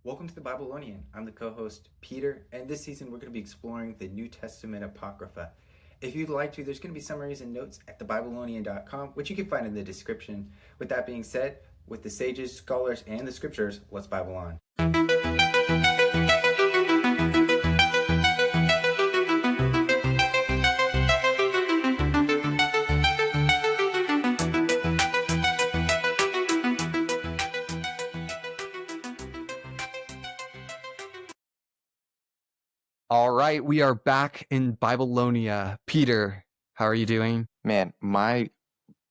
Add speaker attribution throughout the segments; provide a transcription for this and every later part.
Speaker 1: Welcome to the Babylonian. I'm the co-host Peter, and this season we're going to be exploring the New Testament Apocrypha. If you'd like to, there's going to be summaries and notes at thebabylonian.com, which you can find in the description. With that being said, with the sages, scholars, and the scriptures, let's Bible on.
Speaker 2: All right, we are back in Babylonia. Peter, how are you doing?
Speaker 3: Man, my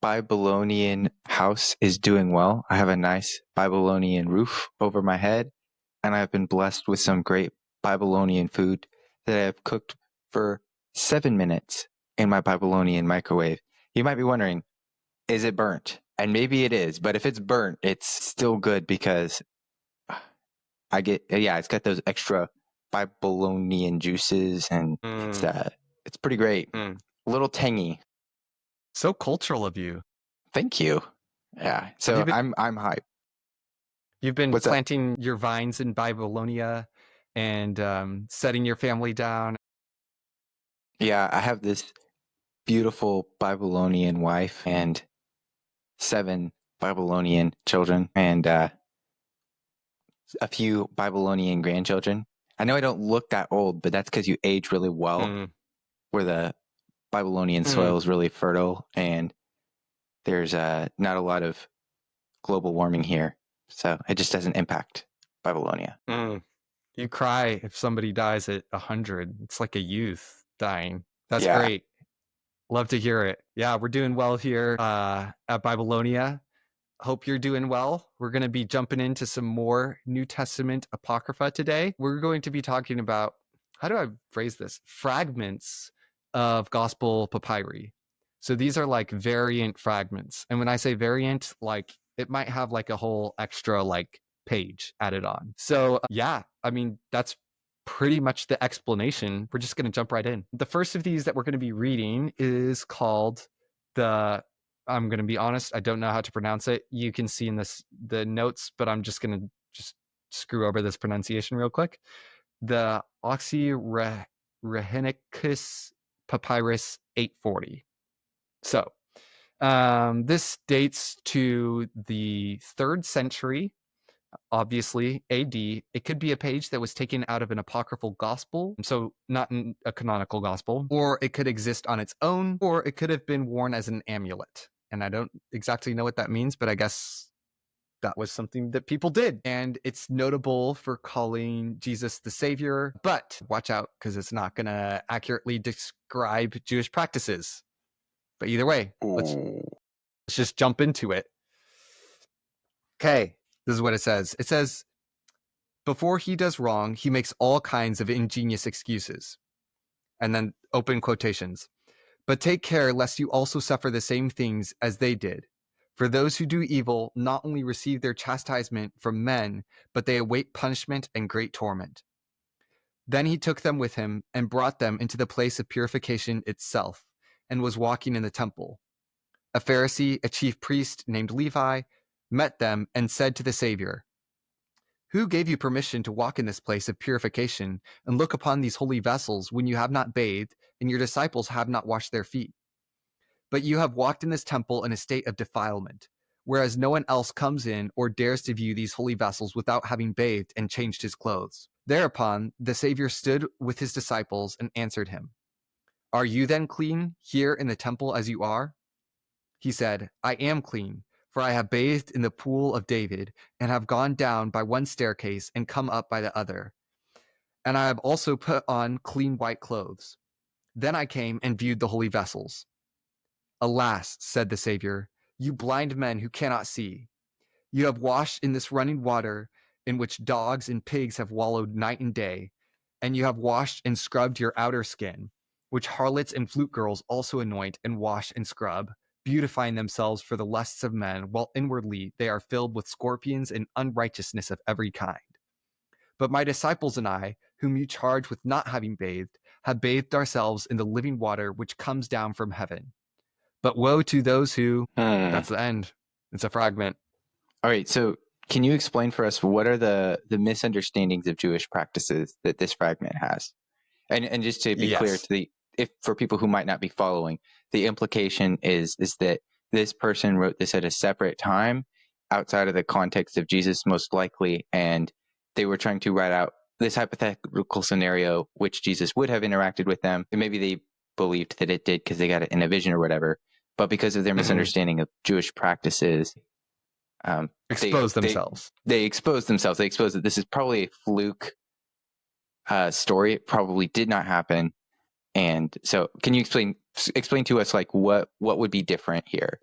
Speaker 3: Babylonian house is doing well. I have a nice Babylonian roof over my head, and I've been blessed with some great Babylonian food that I've cooked for 7 minutes in my Babylonian microwave. You might be wondering, is it burnt? And maybe it is, but if it's burnt, it's still good because it's got those extra Babylonian juices, and it's pretty great. A little tangy.
Speaker 2: So cultural of you.
Speaker 3: Thank you. Yeah. So I'm hyped.
Speaker 2: You've been planting your vines in Babylonia and setting your family down.
Speaker 3: Yeah, I have this beautiful Babylonian wife and 7 Babylonian children and a few Babylonian grandchildren. I know I don't look that old, but that's because you age really well, where the Babylonian soil is really fertile and there's not a lot of global warming here. So it just doesn't impact Babylonia.
Speaker 2: You cry if somebody dies at 100. It's like a youth dying. That's great. Love to hear it. Yeah, we're doing well here at Babylonia. Hope you're doing well. We're going to be jumping into some more New Testament Apocrypha today. We're going to be talking about, how do I phrase this? Fragments of gospel papyri. So these are like variant fragments. And when I say variant, like it might have like a whole extra like page added on. So that's pretty much the explanation. We're just going to jump right in. The first of these that we're going to be reading is called I'm going to be honest, I don't know how to pronounce it. You can see in the notes, but I'm just going to screw over this pronunciation real quick. The Oxyrhynchus Papyrus 840. So this dates to the 3rd century, obviously AD. It could be a page that was taken out of an apocryphal gospel, so not a canonical gospel, or it could exist on its own, or it could have been worn as an amulet. And I don't exactly know what that means, but I guess that was something that people did. And it's notable for calling Jesus the Savior, but watch out because it's not going to accurately describe Jewish practices. But either way, let's just jump into it. Okay, this is what it says. It says, before he does wrong, he makes all kinds of ingenious excuses. And then open quotations. But take care lest you also suffer the same things as they did. For those who do evil not only receive their chastisement from men, but they await punishment and great torment. Then he took them with him and brought them into the place of purification itself, and was walking in the temple. A Pharisee, a chief priest named Levi, met them and said to the Savior, "Who gave you permission to walk in this place of purification and look upon these holy vessels when you have not bathed and your disciples have not washed their feet? But you have walked in this temple in a state of defilement, whereas no one else comes in or dares to view these holy vessels without having bathed and changed his clothes." Thereupon the Savior stood with his disciples and answered him, "Are you then clean here in the temple as you are?" He said, "I am clean, for I have bathed in the pool of David and have gone down by one staircase and come up by the other. And I have also put on clean white clothes. Then I came and viewed the holy vessels." "Alas," said the Savior, "you blind men who cannot see. You have washed in this running water in which dogs and pigs have wallowed night and day, and you have washed and scrubbed your outer skin, which harlots and flute girls also anoint and wash and scrub, beautifying themselves for the lusts of men, while inwardly they are filled with scorpions and unrighteousness of every kind. But my disciples and I, whom you charge with not having bathed, have bathed ourselves in the living water which comes down from heaven. But woe to those who..." That's the end. It's a fragment.
Speaker 3: All right, so can you explain for us what are the misunderstandings of Jewish practices that this fragment has? And just to be clear
Speaker 2: Yes.
Speaker 3: to if for people who might not be following, the implication is that this person wrote this at a separate time outside of the context of Jesus, most likely, and they were trying to write out this hypothetical scenario which Jesus would have interacted with them. And maybe they believed that it did because they got it in a vision or whatever. But because of their misunderstanding of Jewish practices,
Speaker 2: Expose themselves.
Speaker 3: They expose themselves. They expose that this is probably a fluke story. It probably did not happen. And so, can you explain to us like what would be different here?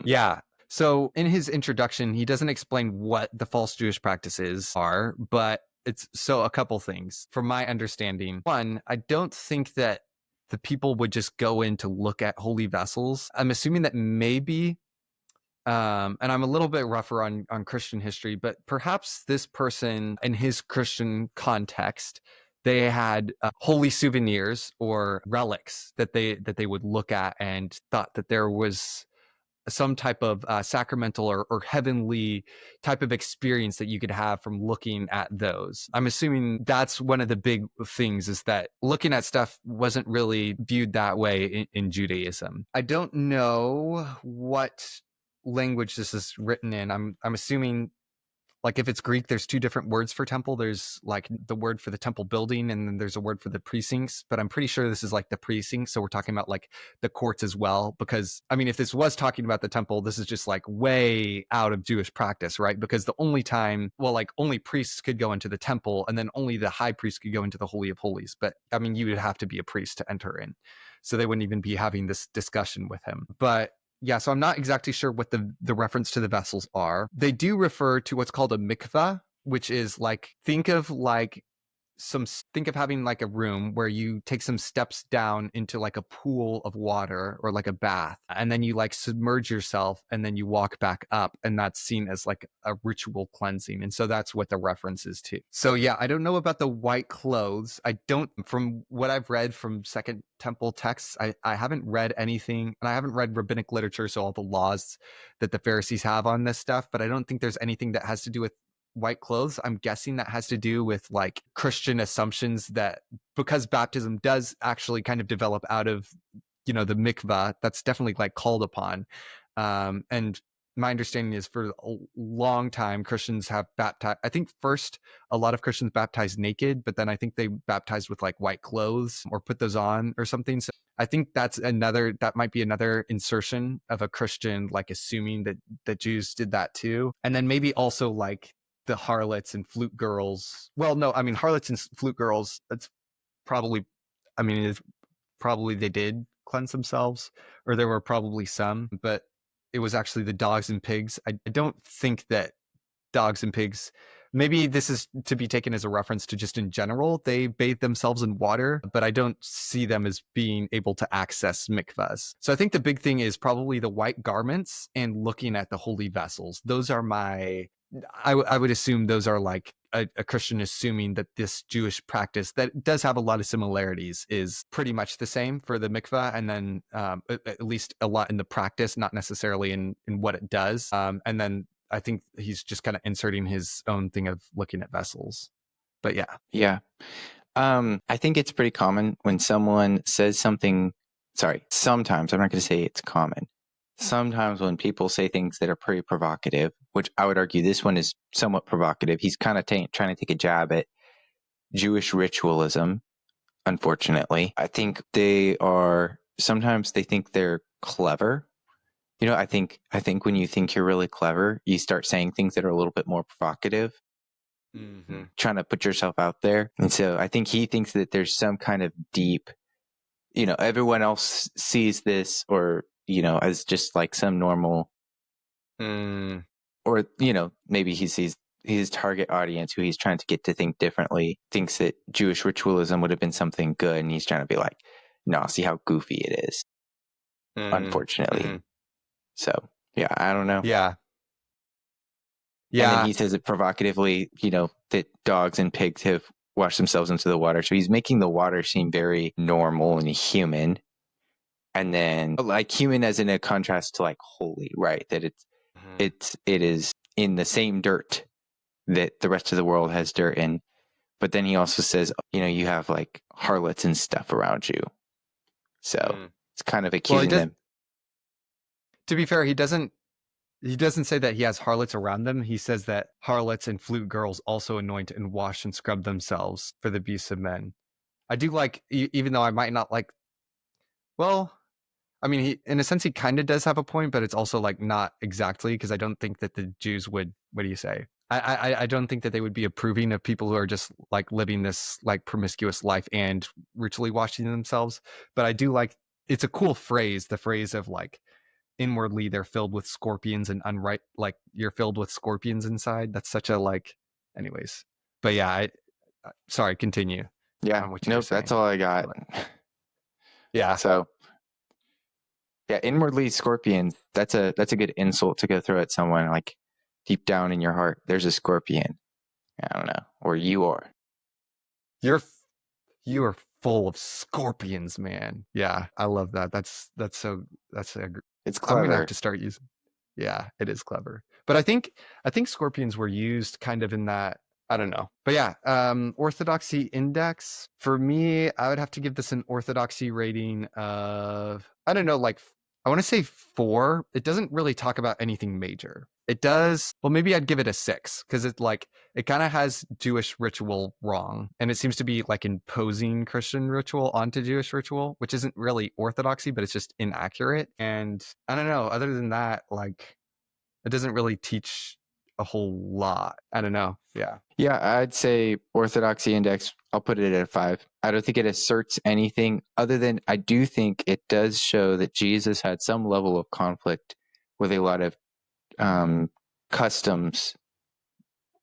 Speaker 2: Yeah. So in his introduction, he doesn't explain what the false Jewish practices are, but it's a couple things. From my understanding, one, I don't think that the people would just go in to look at holy vessels. I'm assuming that maybe, and I'm a little bit rougher on Christian history, but perhaps this person in his Christian context, they had holy souvenirs or relics that they would look at and thought that there was some type of sacramental or heavenly type of experience that you could have from looking at those. I'm assuming that's one of the big things, is that looking at stuff wasn't really viewed that way in Judaism. I don't know what language this is written in. I'm assuming, like, if it's Greek, there's two different words for temple. There's like the word for the temple building, and then there's a word for the precincts. But I'm pretty sure this is like the precincts. So we're talking about like the courts as well. Because I mean, if this was talking about the temple, this is just like way out of Jewish practice, right? Because the only time, well, like only priests could go into the temple, and then only the high priest could go into the Holy of Holies. But I mean, you would have to be a priest to enter in. So they wouldn't even be having this discussion with him. But yeah, so I'm not exactly sure what the reference to the vessels are. They do refer to what's called a mikvah, which is like, think of having like a room where you take some steps down into like a pool of water or like a bath, and then you like submerge yourself and then you walk back up, and that's seen as like a ritual cleansing. And so that's what the reference is to. So yeah, I don't know about the white clothes. From what I've read from Second Temple texts, I haven't read anything, and I haven't read rabbinic literature, so all the laws that the Pharisees have on this stuff, but I don't think there's anything that has to do with white clothes. I'm guessing that has to do with like Christian assumptions that because baptism does actually kind of develop out of, the mikvah, that's definitely like called upon. And my understanding is for a long time, Christians have baptized. I think first a lot of Christians baptized naked, but then I think they baptized with like white clothes or put those on or something. So I think that might be another insertion of a Christian, like assuming that Jews did that too. And then maybe also like the harlots and flute girls. Well, no, I mean, harlots and flute girls, it's probably they did cleanse themselves, or there were probably some, but it was actually the dogs and pigs. I don't think that dogs and pigs, maybe this is to be taken as a reference to just in general, they bathe themselves in water, but I don't see them as being able to access mikvahs. So I think the big thing is probably the white garments and looking at the holy vessels. Those are I would assume those are like a Christian assuming that this Jewish practice that does have a lot of similarities is pretty much the same for the mikvah, and then at least a lot in the practice, not necessarily in what it does. And then I think he's just kind of inserting his own thing of looking at vessels. But yeah.
Speaker 3: Yeah. I think it's pretty common when someone says something. Sorry, sometimes, I'm not going to say it's common. Sometimes when people say things that are pretty provocative, which I would argue this one is somewhat provocative, he's kind of trying to take a jab at Jewish ritualism, unfortunately. I think sometimes they think they're clever. I think when you think you're really clever, you start saying things that are a little bit more provocative, trying to put yourself out there. And so I think he thinks that there's some kind of deep, everyone else sees this or, as just like some normal, or, maybe he sees his target audience who he's trying to get to think differently, thinks that Jewish ritualism would have been something good. And he's trying to be like, no, see how goofy it is, unfortunately. So, yeah, I don't know.
Speaker 2: Yeah.
Speaker 3: And then he says it provocatively, that dogs and pigs have washed themselves into the water. So he's making the water seem very normal and human. And then like human as in a contrast to like holy, right? That it is in the same dirt that the rest of the world has dirt in. But then he also says, you have like harlots and stuff around you. So it's kind of accusing them.
Speaker 2: To be fair, he doesn't say that he has harlots around them. He says that harlots and flute girls also anoint and wash and scrub themselves for the beasts of men. I do like, even though I might not like, well, I mean, he, in a sense, he kind of does have a point, but it's also like not exactly, because I don't think that the Jews would, what do you say? I don't think that they would be approving of people who are just like living this like promiscuous life and ritually washing themselves. But I do like, it's a cool phrase, the phrase of like, inwardly they're filled with scorpions and like you're filled with scorpions inside. That's such a like, anyways. But yeah, sorry, continue.
Speaker 3: Yeah, nope, that's all I got.
Speaker 2: Yeah.
Speaker 3: So yeah, inwardly scorpions, that's a good insult to go throw at someone. Like deep down in your heart, there's a scorpion. I don't know, or you are.
Speaker 2: You are full of scorpions, man. Yeah, I love that. It's clever. I'm gonna have to start using. Yeah, it is clever. But I think scorpions were used kind of in that, I don't know. But yeah, orthodoxy index. For me, I would have to give this an orthodoxy rating of, I don't know, like I want to say 4. It doesn't really talk about anything major. It does, well, maybe I'd give it a 6, because it kind of has Jewish ritual wrong, and it seems to be like imposing Christian ritual onto Jewish ritual, which isn't really orthodoxy, but it's just inaccurate. And I don't know, other than that, like it doesn't really teach a whole lot. I don't know. Yeah,
Speaker 3: I'd say orthodoxy index, I'll put it at a 5. I don't think it asserts anything other than I do think it does show that Jesus had some level of conflict with a lot of customs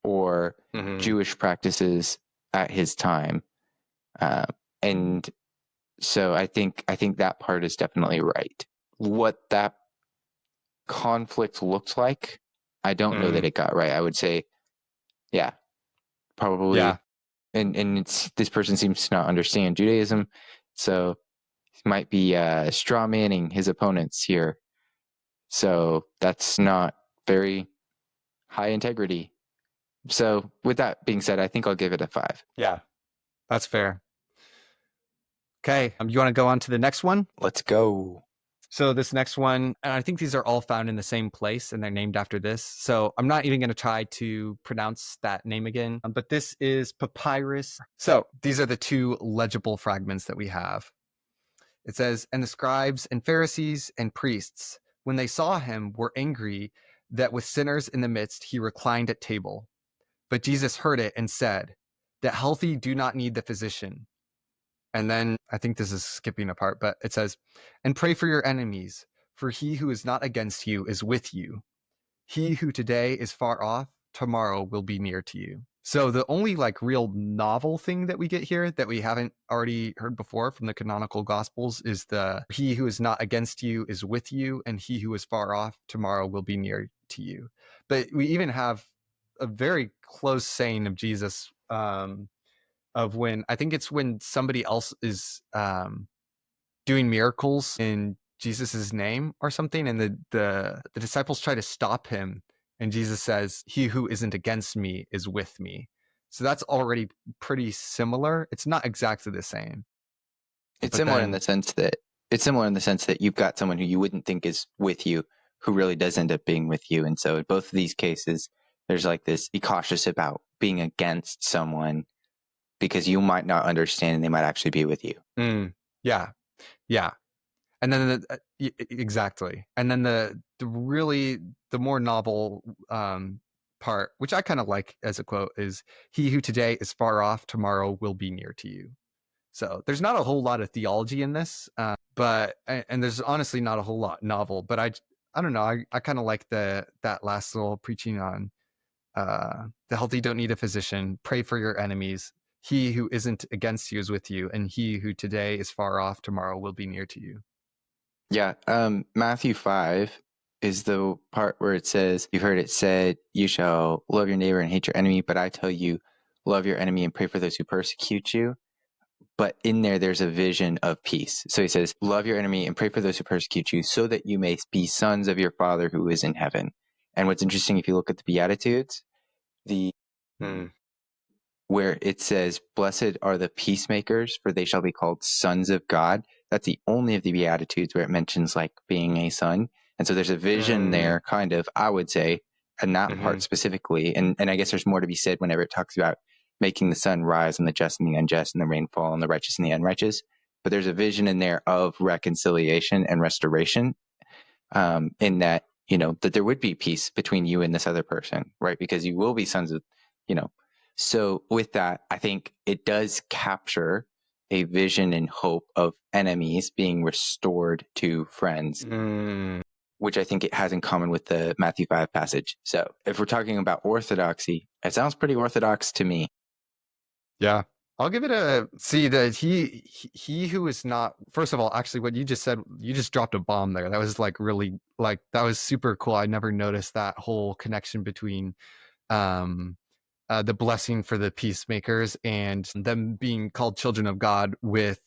Speaker 3: or Jewish practices at his time, and so I think that part is definitely right. What that conflict looked like, I don't know that it got right. I would say, yeah, probably. Yeah. And this person seems to not understand Judaism, so he might be straw manning his opponents here. So that's not very high integrity. So with that being said, I think I'll give it a 5.
Speaker 2: Yeah, that's fair. Okay, you want to go on to the next one?
Speaker 3: Let's go.
Speaker 2: So this next one, and I think these are all found in the same place and they're named after this. So I'm not even going to try to pronounce that name again, but this is Papyrus. So these are the 2 legible fragments that we have. It says, and the scribes and Pharisees and priests, when they saw him, were angry that with sinners in the midst, he reclined at table. But Jesus heard it and said, the healthy do not need the physician. And then I think this is skipping a part, but it says, and pray for your enemies, for he who is not against you is with you. He who today is far off, tomorrow will be near to you. So the only like real novel thing that we get here that we haven't already heard before from the canonical gospels is the he who is not against you is with you, and he who is far off, tomorrow will be near to you. But we even have a very close saying of Jesus, of when, I think it's when somebody else is doing miracles in Jesus's name or something, and the disciples try to stop him, and Jesus says, he who isn't against me is with me. So that's already pretty similar. It's not exactly the same.
Speaker 3: It's similar in the sense that you've got someone who you wouldn't think is with you, who really does end up being with you. And so in both of these cases, there's like this, be cautious about being against someone, because you might not understand and they might actually be with you.
Speaker 2: Yeah. And then exactly. And then the more novel part, which I kind of like as a quote, is he who today is far off, tomorrow will be near to you. So there's not a whole lot of theology in this, but there's honestly not a whole lot novel, but I don't know. I kind of like that last little preaching on the healthy don't need a physician, pray for your enemies. He who isn't against you is with you, and he who today is far off, tomorrow will be near to you.
Speaker 3: Yeah. Matthew 5 is the part where it says, you've heard it said, you shall love your neighbor and hate your enemy, but I tell you, love your enemy and pray for those who persecute you. But in there's a vision of peace. So he says, love your enemy and pray for those who persecute you, so that you may be sons of your Father who is in heaven. And what's interesting, if you look at the Beatitudes, where it says, "Blessed are the peacemakers, for they shall be called sons of God." That's the only of the Beatitudes where it mentions like being a son. And so there's a vision there, kind of, I would say, in that part specifically. And I guess there's more to be said whenever it talks about making the sun rise on the just and the unjust, and the rain fall on the righteous and the unrighteous. But there's a vision in there of reconciliation and restoration, in that, that there would be peace between you and this other person, right? Because you will be sons of, So with that, I think it does capture a vision and hope of enemies being restored to friends, which I think it has in common with the Matthew 5 passage. So if we're talking about orthodoxy, it sounds pretty orthodox to me.
Speaker 2: Yeah. I'll give it a see that he who is not, first of all, actually what you just said, you just dropped a bomb there. That was like really, like, that was super cool. I never noticed that whole connection between the blessing for the peacemakers and them being called children of God with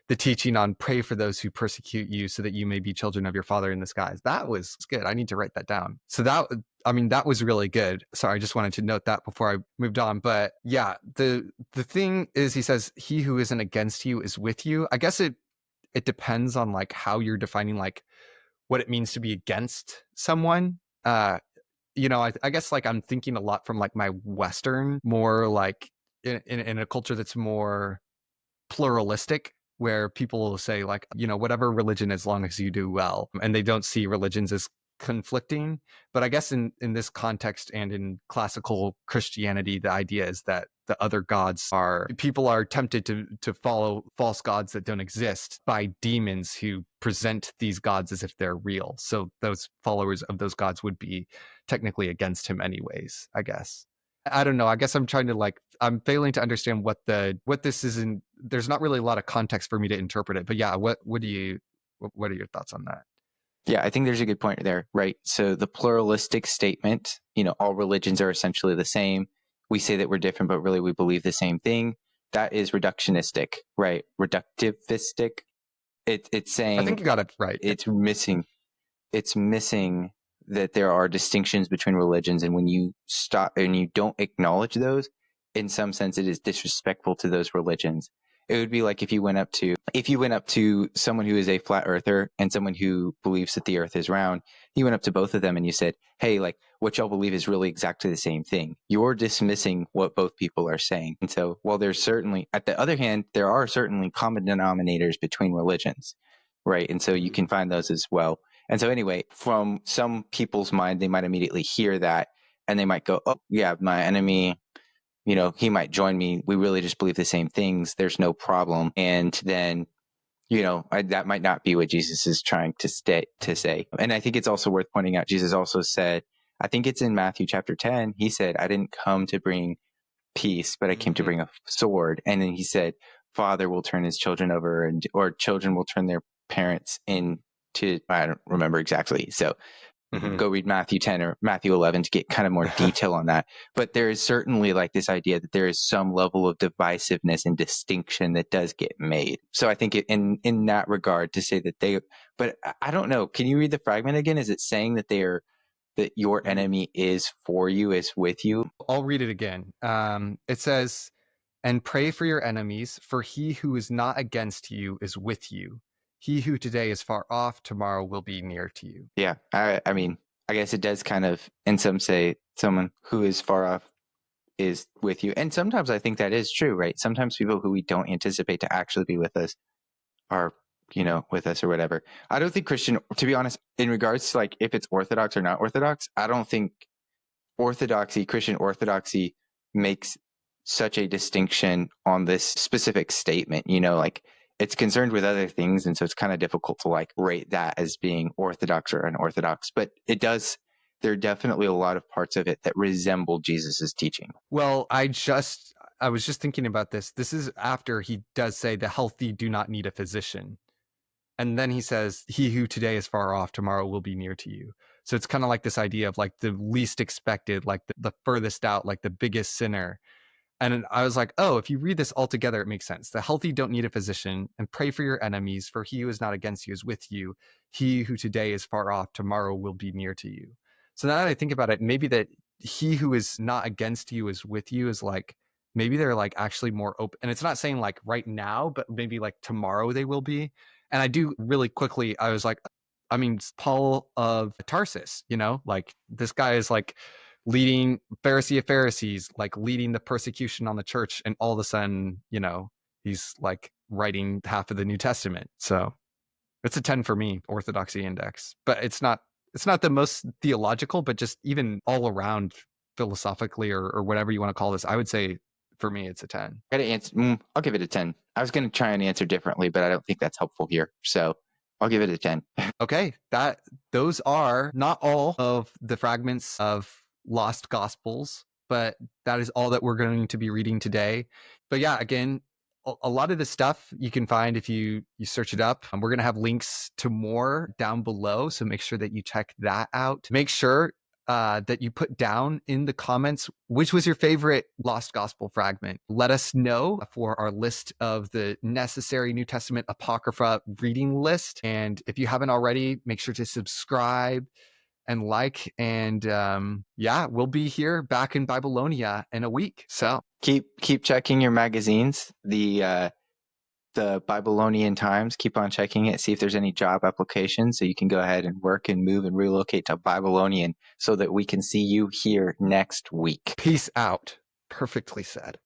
Speaker 2: the teaching on pray for those who persecute you so that you may be children of your Father in the skies. That was good. I need to write that down. So that was really good. Sorry, I just wanted to note that before I moved on. But yeah, the thing is, he says, he who isn't against you is with you. I guess it depends on like how you're defining like what it means to be against someone. I guess like I'm thinking a lot from like my Western, more like in a culture that's more pluralistic, where people will say like, whatever religion, as long as you do well, and they don't see religions as conflicting. But I guess in this context and in classical Christianity, the idea is that the other gods people are tempted to follow false gods that don't exist by demons who present these gods as if they're real. So those followers of those gods would be technically against him anyways, I guess. I don't know. I guess I'm trying to I'm failing to understand what this is in. There's not really a lot of context for me to interpret it. But yeah, what are your thoughts on that?
Speaker 3: Yeah, I think there's a good point there, right? So the pluralistic statement, all religions are essentially the same. We say that we're different, but really we believe the same thing. That is reductionistic, right? Reductivistic. It's saying,
Speaker 2: I think you got it right.
Speaker 3: It's missing that there are distinctions between religions, and when you stop and you don't acknowledge those, in some sense, it is disrespectful to those religions. It would be like if you went up to someone who is a flat earther and someone who believes that the earth is round. You went up to both of them and you said, "Hey, like, what y'all believe is really exactly the same thing." You're dismissing what both people are saying. And so, while there's certainly, at the other hand, there are certainly common denominators between religions, right? And so you can find those as well. And so anyway, from some people's mind, they might immediately hear that and they might go, "Oh yeah, my enemy, he might join me. We really just believe the same things. There's no problem." And then, that might not be what Jesus is trying to say. And I think it's also worth pointing out, Jesus also said, I think it's in Matthew chapter 10, he said, "I didn't come to bring peace, but I came to bring a sword." And then he said, "Father will turn his children over, or children will turn their parents into," I don't remember exactly. So go read Matthew 10 or Matthew 11 to get kind of more detail on that. But there is certainly like this idea that there is some level of divisiveness and distinction that does get made. So I think in that regard, to say that but I don't know. Can you read the fragment again? Is it saying that that your enemy is for you, is with you?
Speaker 2: I'll read it again. It says, "And pray for your enemies, for he who is not against you is with you. He who today is far off, tomorrow will be near to you."
Speaker 3: Yeah. I mean, I guess it does kind of, and some say someone who is far off is with you. And sometimes I think that is true, right? Sometimes people who we don't anticipate to actually be with us are, with us or whatever. I don't think to be honest, in regards to like if it's Orthodox or not Orthodox, I don't think Christian Orthodoxy makes such a distinction on this specific statement, like it's concerned with other things. And so it's kind of difficult to like rate that as being Orthodox or unorthodox, but there are definitely a lot of parts of it that resemble Jesus's teaching.
Speaker 2: Well, I was just thinking about this. This is after he does say the healthy do not need a physician. And then he says, "He who today is far off, tomorrow will be near to you." So it's kind of like this idea of like the least expected, like the furthest out, like the biggest sinner. And I was like, oh, if you read this all together, it makes sense. The healthy don't need a physician, and pray for your enemies, for he who is not against you is with you. He who today is far off, tomorrow will be near to you. So now that I think about it, maybe that he who is not against you is with you is like, maybe they're like actually more open. And it's not saying like right now, but maybe like tomorrow they will be. And I do really quickly, I was like, I mean, Paul of Tarsus, like this guy is like leading Pharisee of Pharisees, like leading the persecution on the church. And all of a sudden, he's like writing half of the New Testament. So it's a 10 for me, Orthodoxy Index. But it's not the most theological, but just even all around philosophically or whatever you want to call this, I would say for me, it's a 10.
Speaker 3: Got to answer. I'll give it a 10. I was going to try and answer differently, but I don't think that's helpful here. So I'll give it a 10.
Speaker 2: Okay, those are not all of the fragments of lost gospels, but that is all that we're going to be reading today. But yeah, again, a lot of the stuff you can find if you search it up. We're going to have links to more down below, so make sure that you check that out. Make sure that you put down in the comments which was your favorite lost gospel fragment. Let us know for our list of the necessary New Testament Apocrypha reading list. And if you haven't already, make sure to subscribe and like. And we'll be here back in Babylonia in a week. So
Speaker 3: keep checking your magazines. The Babylonian Times, keep on checking it, see if there's any job applications so you can go ahead and work and move and relocate to Babylonian so that we can see you here next week.
Speaker 2: Peace out. Perfectly said.